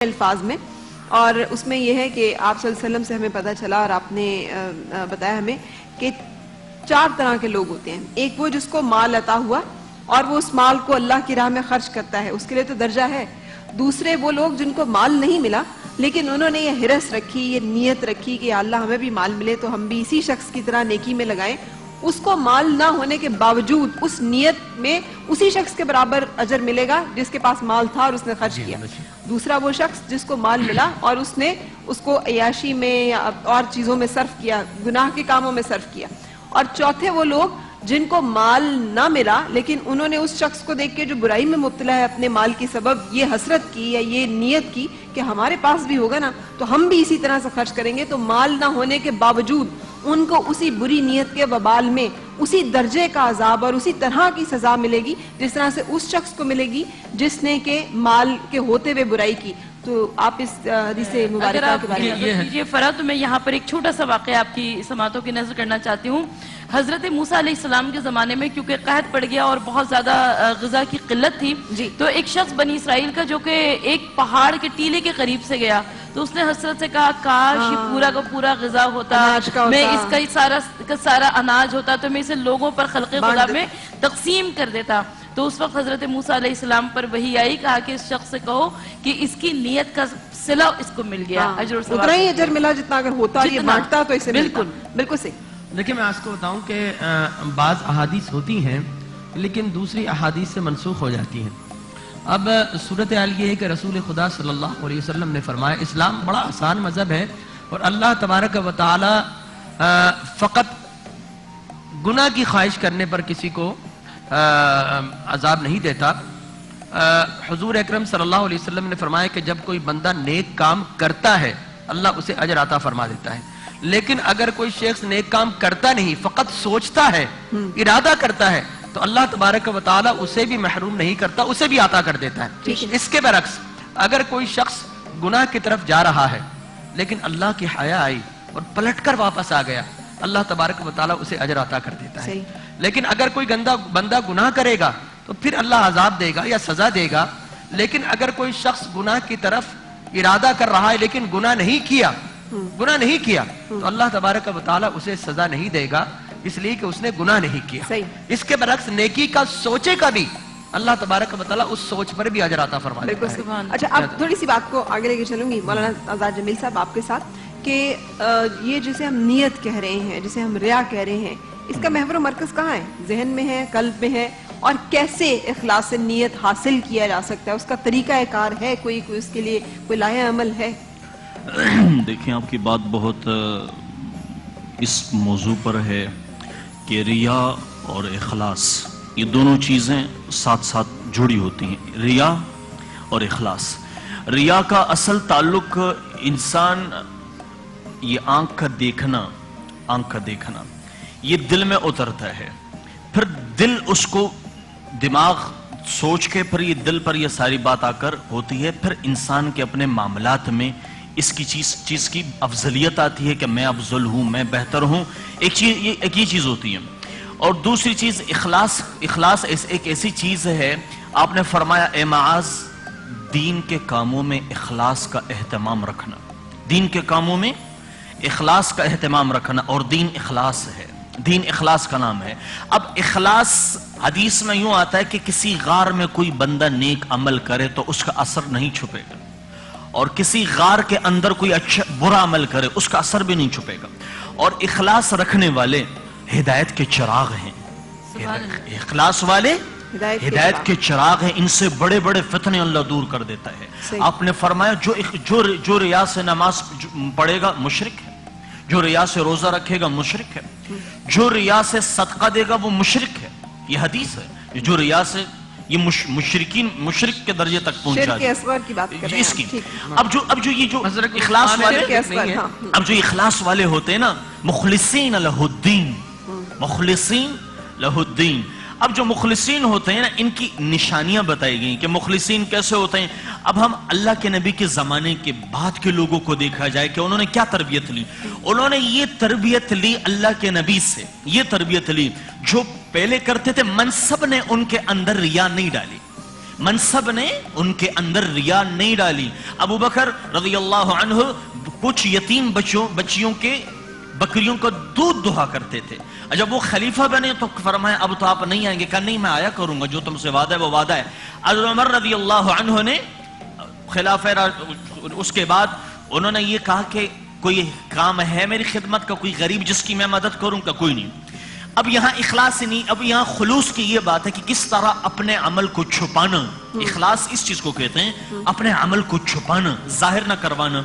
الفاظ میں، اور اس میں یہ ہے کہ آپ صلی اللہ علیہ وسلم سے ہمیں پتہ چلا اور آپ نے بتایا ہمیں کہ 4 طرح کے لوگ ہوتے ہیں. ایک وہ جس کو مال عطا ہوا اور وہ اس مال کو اللہ کی راہ میں خرچ کرتا ہے، اس کے لیے تو درجہ ہے. دوسرے وہ لوگ جن کو مال نہیں ملا لیکن انہوں نے یہ حرص رکھی، یہ نیت رکھی کہ اللہ ہمیں بھی مال ملے تو ہم بھی اسی شخص کی طرح نیکی میں لگائیں. اس کو مال نہ ہونے کے باوجود اس نیت میں اسی شخص کے برابر اجر ملے گا جس کے پاس مال تھا اور اس نے خرچ کیا. دوسرا وہ شخص جس کو مال ملا اور اس نے اس کو عیاشی میں یا اور چیزوں میں صرف کیا، گناہ کے کاموں میں صرف کیا. اور چوتھے وہ لوگ جن کو مال نہ ملا لیکن انہوں نے اس شخص کو دیکھ کے جو برائی میں مبتلا ہے اپنے مال کی سبب یہ حسرت کی یا یہ نیت کی کہ ہمارے پاس بھی ہوگا نا تو ہم بھی اسی طرح سے خرچ کریں گے، تو مال نہ ہونے کے باوجود ان کو اسی بری نیت کے وبال میں اسی درجے کا عذاب اور اسی طرح کی سزا ملے گی جس طرح سے اس شخص کو ملے گی جس نے کہ مال کے ہوتے ہوئے برائی کی. تو آپ اس حدیث مبارکہ کے بارے میں یہ فرا تو میں یہاں پر ایک چھوٹا سا واقعہ آپ کی سماعتوں کی نظر کرنا چاہتی ہوں. حضرت موسیٰ علیہ السلام کے زمانے میں کیونکہ قحط پڑ گیا اور بہت زیادہ غذا کی قلت تھی تو ایک شخص بنی اسرائیل کا جو کہ ایک پہاڑ کے ٹیلے کے قریب سے گیا تو اس نے حسرت سے کہا کاش یہ پورا کا پورا غذا ہوتا، میں اس کا سارا اناج ہوتا تو میں اسے لوگوں پر خلق خدا میں تقسیم کر دیتا. تو اس وقت حضرت موسیٰ علیہ السلام پر وحی آئی، کہا کہ اس شخص سے کہو کہ اس کی نیت کا صلہ اس کو مل گیا، اتنا ہی اجر ملا جتنا اگر ہوتا یہ بانٹتا تو اسے ملتا. بالکل صحیح. دیکھیں میں آپ کو بتاؤں کہ بعض احادیث ہوتی ہیں لیکن دوسری احادیث سے منسوخ ہو جاتی ہیں. اب صورتحال یہ ہے کہ رسول خدا صلی اللہ علیہ وسلم نے فرمایا اسلام بڑا آسان مذہب ہے اور اللہ تبارک و تعالی فقط گناہ کی خواہش کرنے پر کسی کو عذاب نہیں دیتا. حضور اکرم صلی اللہ علیہ وسلم نے فرمایا کہ جب کوئی بندہ نیک کام کرتا ہے اللہ اسے اجر عطا فرما دیتا ہے، لیکن اگر کوئی شخص نیک کام کرتا نہیں فقط سوچتا ہے، ارادہ کرتا ہے تو اللہ تبارک و تعالی اسے بھی محروم نہیں کرتا، اسے بھی عطا کر دیتا ہے. اس کے برعکس اگر کوئی شخص گناہ کی طرف جا رہا ہے لیکن اللہ کی حیا آئی اور پلٹ کر واپس آ گیا اللہ تبارک و تعالی اسے اجر عطا کر دیتا ہے. لیکن اگر کوئی بندہ گناہ کرے گا تو پھر اللہ عذاب دے گا یا سزا دے گا. لیکن اگر کوئی شخص گناہ کی طرف ارادہ کر رہا ہے لیکن گناہ نہیں کیا تو اللہ تبارک و تعالی اسے سزا نہیں دے گا اس لیے کہ اس نے گناہ نہیں کیا. اس کے برعکس نیکی کا سوچے کا بھی اللہ تبارک و تعالی اس سوچ پر بھی اجر عطا فرما دیتا ہے. اچھا اب تھوڑی سی بات کو آگے لے کے چلوں گی مولانا آزاد جمیل صاحب آپ کے ساتھ کہ یہ جسے ہم نیت کہہ رہے ہیں، جسے ہم ریا کہہ رہے ہیں، اس کا محور و مرکز کہاں ہے؟ ذہن میں ہے، قلب میں ہے؟ اور کیسے اخلاص سے نیت حاصل کیا جا سکتا ہے؟ اس کا طریقہ کار ہے کوئی اس کے لیے کوئی لائحہ عمل ہے؟ دیکھیں آپ کی بات بہت اس موضوع پر ہے کہ ریا اور اخلاص یہ دونوں چیزیں ساتھ ساتھ جڑی ہوتی ہیں. ریا اور اخلاص. ریا کا اصل تعلق انسان یہ آنکھ کا دیکھنا یہ دل میں اترتا ہے، پھر دل اس کو دماغ سوچ کے پھر یہ دل پر یہ ساری بات آ کر ہوتی ہے، پھر انسان کے اپنے معاملات میں اس کی چیز کی افضلیت آتی ہے کہ میں افضل ہوں، میں بہتر ہوں. ایک یہ چیز ہوتی ہے. اور دوسری چیز اخلاص ایک ایسی چیز ہے، آپ نے فرمایا اے معاذ دین کے کاموں میں اخلاص کا اہتمام رکھنا، دین کے کاموں میں اخلاص کا اہتمام رکھنا. اور دین اخلاص ہے، دین اخلاص کا نام ہے. اب اخلاص حدیث میں یوں آتا ہے کہ کسی غار میں کوئی بندہ نیک عمل کرے تو اس کا اثر نہیں چھپے گا، اور کسی غار کے اندر کوئی برا عمل کرے اس کا اثر بھی نہیں چھپے گا. اور اخلاص رکھنے والے ہدایت کے چراغ ہیں. اخلاص والے ہدایت کے چراغ ہیں، ان سے بڑے بڑے فتنے اللہ دور کر دیتا ہے. آپ نے فرمایا جو ریا سے نماز پڑھے گا مشرک ہے، جو ریا سے روزہ رکھے گا مشرک ہے، جو ریا سے صدقہ دے گا وہ مشرک ہے. یہ حدیث ہے. جو ریا سے یہ مشرک کے درجے تک پہنچا ہے اس کی. اب جو یہ جو اخلاص والے ہوتے ہیں نا، مخلصین لہ الدین. اب جو مخلصین ہوتے ہیں نا ان کی نشانیاں بتائی گئی کہ مخلصین کیسے ہوتے ہیں. اب ہم اللہ کے نبی کے زمانے کے بعد کے لوگوں کو دیکھا جائے کہ انہوں نے کیا تربیت لی. انہوں نے یہ تربیت لی اللہ کے نبی سے، یہ تربیت لی جو پہلے کرتے تھے. منصب نے ان کے اندر ریا نہیں ڈالی، منصب نے ان کے اندر ریا نہیں ڈالی. ابو بکر رضی اللہ عنہ کچھ یتیم بچیوں کے بکریوں کو دودھ دہا کرتے تھے. جب وہ خلیفہ بنے تو فرمایا اب تو آپ نہیں آئیں گے. کہا نہیں میں آیا کروں گا, جو تم سے وعدہ ہے وہ وعدہ ہے. حضرت عمر رضی اللہ عنہ نے خلافہ اس کے بعد انہوں نے یہ کہا کہ کوئی کام ہے میری خدمت کا, کوئی غریب جس کی میں مدد کروں کا؟ کوئی نہیں. اب یہاں اخلاص نہیں, اب یہاں خلوص کی یہ بات ہے کہ کس طرح اپنے عمل کو چھپانا. اخلاص اس چیز کو کہتے ہیں, اپنے عمل کو چھپانا, ظاہر نہ کروانا.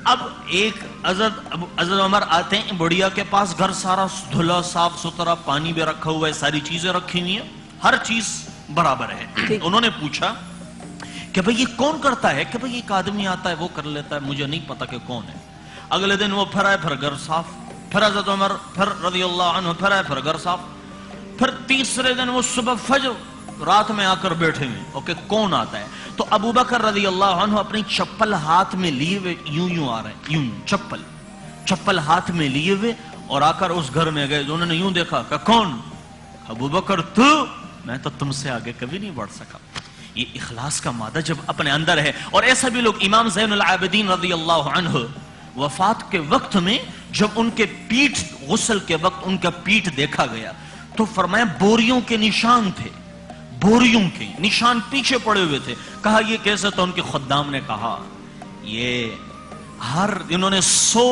اب ایک حضرت عمر آتے ہیں بڑھیا کے پاس, گھر سارا دھلا صاف ستھرا, پانی بھی رکھا ہوا ہے, ساری چیزیں رکھی ہوئی ہیں, ہر چیز برابر ہے. انہوں نے پوچھا کہ بھئی یہ کون کرتا ہے؟ کہ بھئی ایک آدمی آتا ہے وہ کر لیتا ہے, مجھے نہیں پتا کہ کون ہے. اگلے دن وہ پھر آئے, پھر گھر صاف, پھر حضرت عمر پھر رضی اللہ عنہ پھر آئے, پھر گھر صاف. پھر تیسرے دن وہ صبح فجر رات میں آ کر بیٹھے ہوئے, اوکے کون آتا ہے؟ تو ابو بکر رضی اللہ عنہ اپنی چپل ہاتھ میں لیے ہوئے یوں آ رہے ہیں, یوں چپل ہاتھ میں لیے ہوئے اور آ کر اس گھر میں گئے. انہوں نے یوں دیکھا کہ کون؟ ابو بکر تو, میں تو تم سے آگے کبھی نہیں بڑھ سکا. یہ اخلاص کا مادہ جب اپنے اندر ہے. اور ایسا بھی لوگ, امام زین العابدین رضی اللہ عنہ وفات کے وقت میں جب ان کے پیٹھ, غسل کے وقت ان کا پیٹھ دیکھا گیا تو فرمایا بوریوں کے نشان تھے, بوریوں کے نشان پیچھے پڑے ہوئے تھے. کہا یہ کیسے؟ تو ان کے خدام نے کہا یہ انہوں نے 100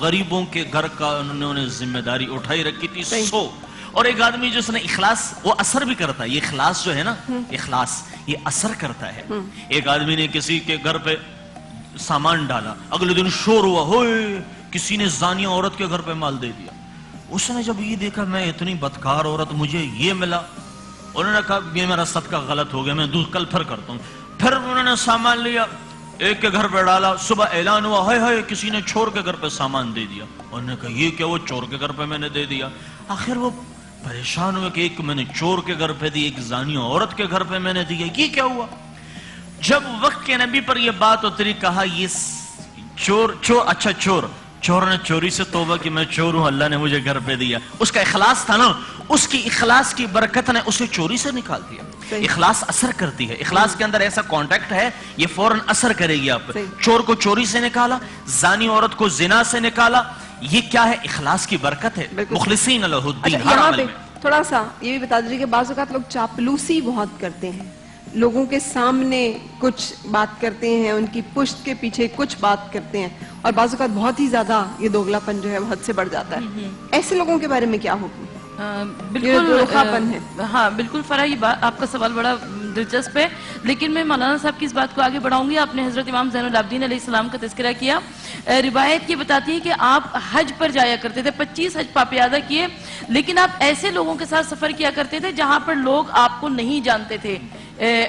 غریبوں کے گھر کا انہوں نے ذمہ داری اٹھائی رکھی تھی, 100. اور ایک آدمی جس نے اخلاص, وہ اثر بھی کرتا ہے. یہ اخلاص جو ہے نا, اخلاص یہ اثر کرتا ہے. ایک آدمی نے کسی کے گھر پہ سامان ڈالا, اگلے دن شور ہوا, ہوئے کسی نے زانیہ عورت کے گھر پہ مال دے دیا. اس نے جب یہ دیکھا میں اتنی بدکار عورت, مجھے یہ ملا, انہوں نے کہا یہ میرا صدقہ غلط ہو گیا, میں کل پھر کرتا ہوں. پھر انہوں نے سامان لیا, ایک کے گھر پہ ڈالا, صبح اعلان ہوا, ہائے ہائے کسی نے چور کے گھر پہ سامان دے دیا. انہوں نے کہا یہ کیا؟ وہ چور کے گھر پہ میں نے دے دیا. آخر وہ پریشان ہوئے کہ ایک میں نے چور کے گھر پہ دی, ایک زانیہ عورت کے گھر پہ میں نے دیا, یہ کیا ہوا؟ جب وقت کے نبی پر یہ بات اتری, کہا یہ چور نے چوری سے توبہ کی, میں چور ہوں, اللہ نے مجھے گھر پہ دیا. اس کا اخلاص تھا نا, اس کی اخلاص کی برکت نے اسے چوری سے نکال دیا. اخلاص اثر کرتی ہے, اخلاص کے اندر ایسا کانٹیکٹ ہے, یہ فوراً اثر کرے گی آپ. چور کو چوری سے نکالا, زانی عورت کو زنا سے نکالا, یہ کیا ہے؟ اخلاص کی برکت ہے. مخلصین لہ الدین. یہاں پہ تھوڑا سا یہ بھی بتا دیجیے کہ بعض اوقات لوگ چاپلوسی بہت کرتے ہیں, لوگوں کے سامنے کچھ بات کرتے ہیں, ان کی پشت کے پیچھے کچھ بات کرتے ہیں, اور بعض اوقات بہت ہی زیادہ یہ دوگلا پن جو ہے حد سے بڑھ جاتا ہے. ایسے لوگوں کے بارے میں کیا حکم؟ بالکل, ہاں بالکل فرح, یہ بات آپ کا سوال بڑا دلچسپ ہے, لیکن میں مولانا صاحب کی اس بات کو آگے بڑھاؤں گی. آپ نے حضرت امام زین العابدین علیہ السلام کا تذکرہ کیا. روایت یہ بتاتی ہے کہ آپ حج پر جایا کرتے تھے, 25 حج پاپیادہ کیے, لیکن آپ ایسے لوگوں کے ساتھ سفر کیا کرتے تھے جہاں پر لوگ آپ کو نہیں جانتے تھے,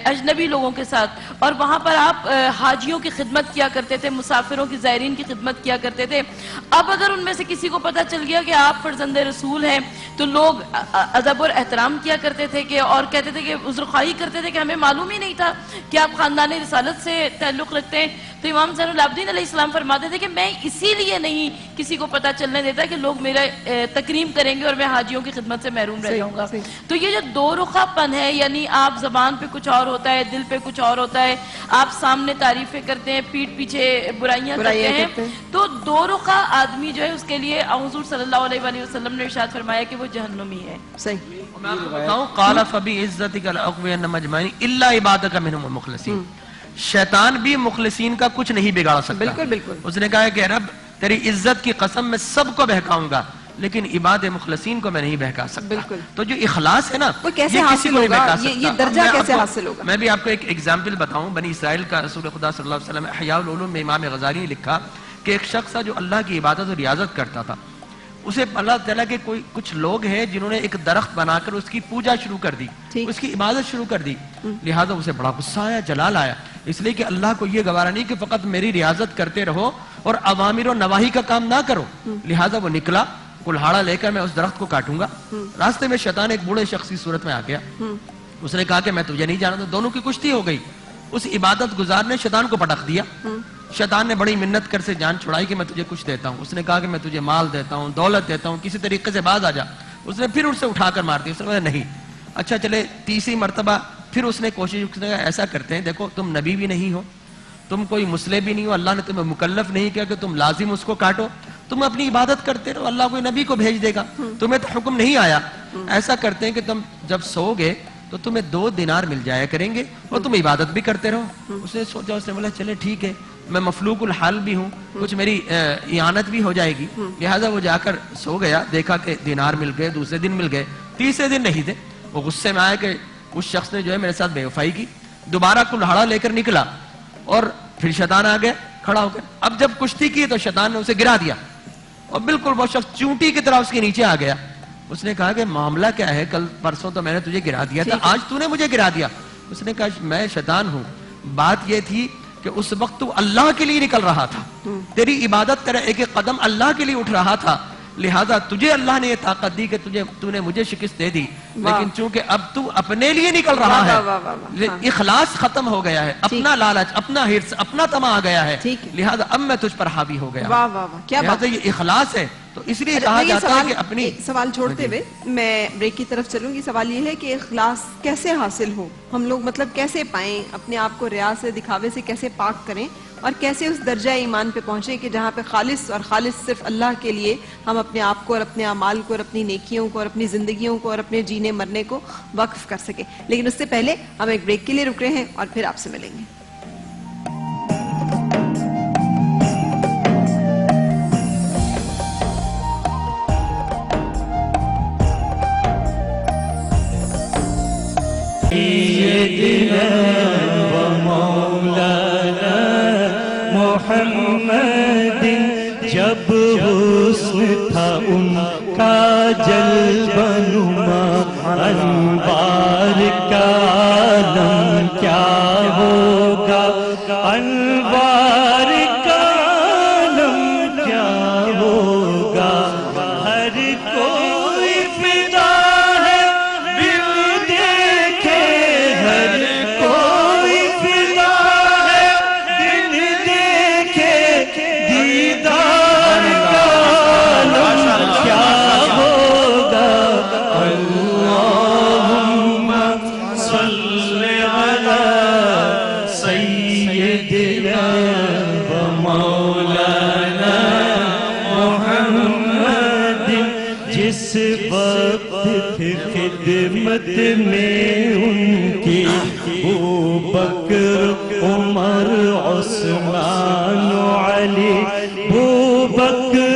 اجنبی لوگوں کے ساتھ, اور وہاں پر آپ حاجیوں کی خدمت کیا کرتے تھے, مسافروں کی, زائرین کی خدمت کیا کرتے تھے. اب اگر ان میں سے کسی کو پتہ چل گیا کہ آپ فرزند رسول ہیں تو لوگ ادب اور احترام کیا کرتے تھے کہ, اور کہتے تھے کہ عذرخواہی کرتے تھے کہ ہمیں معلوم ہی نہیں تھا کہ آپ خاندان رسالت سے تعلق رکھتے ہیں. تو امام زین العابدین علیہ السلام فرماتے تھے کہ میں اسی لیے نہیں کسی کو پتہ چلنے دیتا کہ لوگ میرا تکریم کریں گے اور میں حاجیوں کی خدمت سے محروم رہ جاؤں گا. تو یہ جو دو رخا پن ہے, یعنی آپ زبان پہ کچھ اور ہوتا ہے, دل پہ کچھ اور ہوتا ہے, آپ سامنے تعریفیں کرتے ہیں, پیٹھ پیچھے برائیاں کرتے ہیں, تو دو رخا آدمی جو ہے اس کے لیے حضور صلی اللہ علیہ وآلہ وسلم نے ارشاد فرمایا کہ وہ جہنمی ہے. صحیح. میں آپ کو بتاؤں, قال فبعزتک لأغوینہم اجمعین الا عبادک منہم المخلصین. شیطان بھی مخلصین کا کچھ نہیں بگاڑ سکتا. بالکل بالکل. اس نے کہا کہ رب تیری عزت کی قسم میں سب کو بہکاؤں گا, لیکن عباد مخلصین کو میں نہیں بہکا سکتا. بالکل. تو جو اخلاص ہے نا, وہ کیسے حاصل ہوگا, یہ درجہ کیسے حاصل ہوگا؟ میں بھی آپ کو ایک ایگزامپل بتاؤں. بنی اسرائیل کا رسول خدا صلی اللہ علیہ وسلم احیاء العلوم میں امام غزالی نے لکھا کہ ایک شخص تھا جو اللہ کی عبادت اور ریاضت کرتا تھا. اسے اللہ تعالیٰ کے کچھ لوگ ہیں جنہوں نے ایک درخت بنا کر اس کی پوجا شروع کر دی, اس کی عبادت شروع کر دی. لہٰذا اسے بڑا غصہ آیا, جلال آیا, اس لیے کہ اللہ کو یہ گوارا نہیں کہ فقط میری ریاضت کرتے رہو اور اوامر و نواہی کا کام نہ کرو. لہٰذا وہ نکلا, کلہاڑا لے کر میں اس درخت کو کاٹوں گا. راستے میں شیطان ایک بوڑھے شخص کی صورت میں آ گیا. اس نے کہا کہ میں تجھے نہیں جانتا. دونوں کی کشتی ہو گئی. اس عبادت گزار نے شیطان کو پٹخ دیا. شیطان نے بڑی منت کر سے جان چھڑائی کہ میں تجھے کچھ دیتا ہوں. اس نے کہا کہ میں تجھے مال دیتا ہوں, دولت دیتا ہوں, کسی طریقے سے باز آ جا. اس نے پھر اسے اٹھا کر مار دیا. اس نے کہا نہیں. اچھا چلے, تیسری مرتبہ پھر اس نے کوشش کی ایسا کرتے ہیں دیکھو تم نبی بھی نہیں ہو, تم کوئی مسلم بھی نہیں ہو, اللہ نے تمہیں مکلف نہیں کیا کہ تم لازم اس کو کاٹو, تم اپنی عبادت کرتے رہو, اللہ کوئی نبی کو بھیج دے گا, تمہیں تو حکم نہیں آیا. ایسا کرتے ہیں کہ تم جب سو گے تو تمہیں 2 دینار مل جایا کریں گے اور تم عبادت بھی کرتے رہو. اس نے سوچا, اس نے بولا چلے ٹھیک ہے, میں مفلوق الحال بھی ہوں, کچھ میری اعانت بھی ہو جائے گی. لہٰذا وہ جا کر سو گیا, دیکھا کہ دینار مل گئے, دوسرے دن مل گئے, تیسرے دن نہیں تھے. وہ غصے میں آیا کہ اس شخص نے جو ہے میرے ساتھ بے وفائی کی. دوبارہ کلہاڑا لے کر نکلا اور پھر شیطان آ گیا کھڑا ہو کر. اب جب کشتی کی تو شیطان نے اسے گرا دیا اور بالکل وہ شخص چونٹی کی طرح اس کے نیچے آ گیا. اس نے کہا کہ معاملہ کیا ہے, کل پرسوں تو میں نے تجھے گرا دیا تھا, آج تو نے مجھے گرا دیا. اس نے کہا میں شیطان ہوں, بات یہ تھی کہ اس وقت تو اللہ کے لیے نکل رہا تھا, تیری عبادت تیرا ایک ایک قدم اللہ کے لیے اٹھ رہا تھا, لہذا تجھے اللہ نے یہ طاقت دی کہ تو نے مجھے شکست دے دی, لیکن چونکہ اب تو اپنے لیے نکل رہا ہے, اخلاص ختم ہو گیا ہے, اپنا لالچ, اپنا حرص, اپنا طمع آ گیا ہے, لہذا اب میں تجھ پر حاوی ہو گیا. واہ واہ واہ, کیا بات ہے, یہ اخلاص ہے. تو اس لیے کہا جاتا ہے کہ اپنی سوال چھوڑتے ہوئے میں بریک کی طرف چلوں گی. سوال یہ ہے کہ اخلاص کیسے حاصل ہو, ہم لوگ مطلب کیسے پائیں, اپنے آپ کو ریا سے, دکھاوے سے کیسے پاک کریں, اور کیسے اس درجہ ایمان پہ پہنچیں کہ جہاں پہ خالص اور خالص صرف اللہ کے لیے ہم اپنے آپ کو اور اپنے اعمال کو اور اپنی نیکیوں کو اور اپنی زندگیوں کو اور اپنے جینے مرنے کو وقف کر سکیں. لیکن اس سے پہلے ہم ایک بریک کے لیے رک رہے ہیں اور پھر آپ سے ملیں گے. محمد جب حسن تھا ان کا جلوہ نما, انوار کا عالم کیا ہوگا, انوار کا عالم کیا ہوگا. ہر کوئی فدا ہے دل دیکھے, ہر کوئی فدا ہے دل دیکھے, دیدار کا عالم کیا ہوگا. اللہم صلی علی سیدنا و مولانا محمد. جس وقت خدمت میں ان کی ابو بکر, عمر, عثمان و علی, ابو بکر